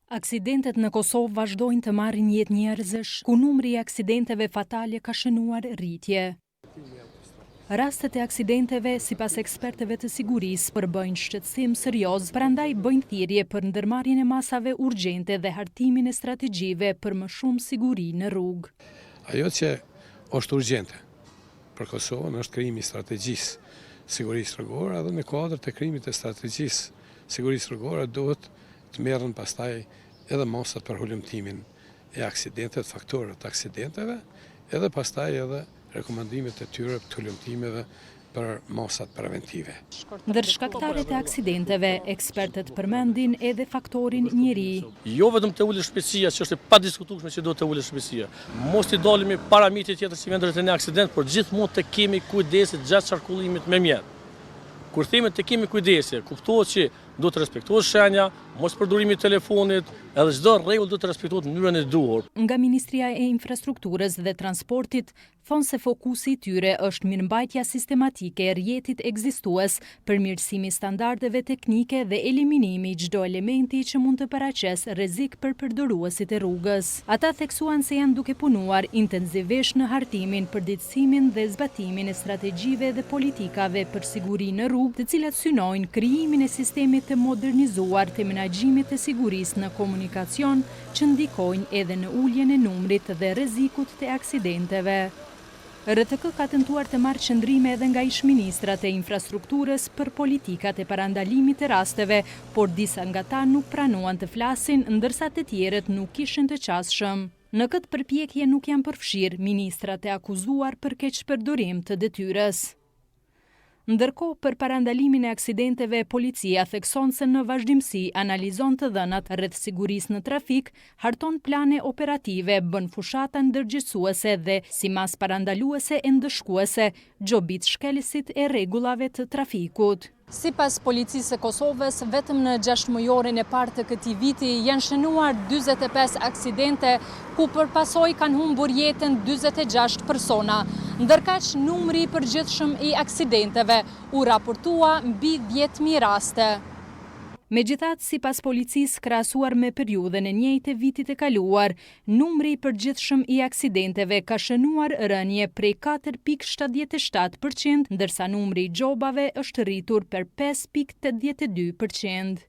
Aksidentet në Kosovë vazhdojnë të marrin jetë njerëzish, ku numri i aksidenteve fatale ka shënuar rritje. Rastet e aksidenteve, sipas ekspertëve të sigurisë, përbëjnë shqetësim serioz, prandaj bëjnë thirrje për ndërmarrjen e masave urgjente dhe hartimin e strategjive për më shumë siguri në rrugë. Ajo që është urgjente për Kosovën është krijimi i strategjisë sigurisë rrugore, edhe në kuadër të krijimit të strategjisë sigurisë rrugore duhet të merren pastaj edhe masat për hulumtimin e aksidenteve, faktorët të aksidenteve, edhe pastaj edhe rekomandimet e tyre të hulumtimeve për masat preventive. Ndër shkaktarët e aksidenteve, ekspertët përmendin edhe faktorin njeri. Jo vetëm të ulë shpejtësia, që është e padiskutueshme që do të ulë shpejtësia. Mos i dalemi para mitit tjetër si vendret e një aksident, por gjithmonë të kemi kujdesit gjatë qarkullimit me mjet. Kur themi të kemi kujdese, kuptohet që do të respektohet shenja, mos përdorimi i telefonit, edhe çdo rregull do të respektohet në mënyrën e duhur. Nga Ministria e Infrastrukturës dhe Transportit thonë se fokusi i tyre është mirëmbajtja sistematike e rrjetit ekzistues, përmirësimi i standardeve teknike dhe eliminimi i çdo elementi që mund të paraqes rrezik për përdoruesit e rrugës. Ata theksuan se janë duke punuar intensivisht në hartimin, përditësimin dhe zbatimin e strategjive dhe politikave për siguri në rrugë, të cilat synojnë krijimin e sistemit të modernizuar të menaxhimit të sigurisë në komunikacion, që ndikojnë edhe në uljen e numrit dhe rrezikut të aksidenteve. RTK ka tentuar të marrë qëndrime edhe nga ish-ministrat e infrastrukturës për politikat e parandalimit të rasteve, por disa nga ta nuk pranuan të flasin, ndërsa të tjerët nuk ishin të qasshëm. Në këtë përpjekje nuk janë përfshirë ministrat e akuzuar për keqpërdorim të detyrës. Ndërkohë, për parandalimin e aksidenteve, policia thekson se në vazhdimsi analizon të dhënat rreth sigurisë në trafik, harton plane operative, bën fushata ndërgjegjësuese dhe, si mas parandaluese e ndëshkuese, gjobit shkelësit e rregullave të trafikut. Sipas Policisë së Kosovës, vetëm në 6 mujorin e parë të këtij viti janë shënuar 45 aksidente, ku përpasoj kanë humbur jetën 46 persona. Ndërkaq numri i përgjithshëm i aksidenteve u raportua mbi 10.000 raste. Megjithatë, sipas policisë, krahasuar me periudhën e njëjtë e vitit e kaluar, numri i përgjithshëm i aksidenteve ka shënuar rënje prej 4.77%, ndërsa numri i gjobave është rritur për 5.82%.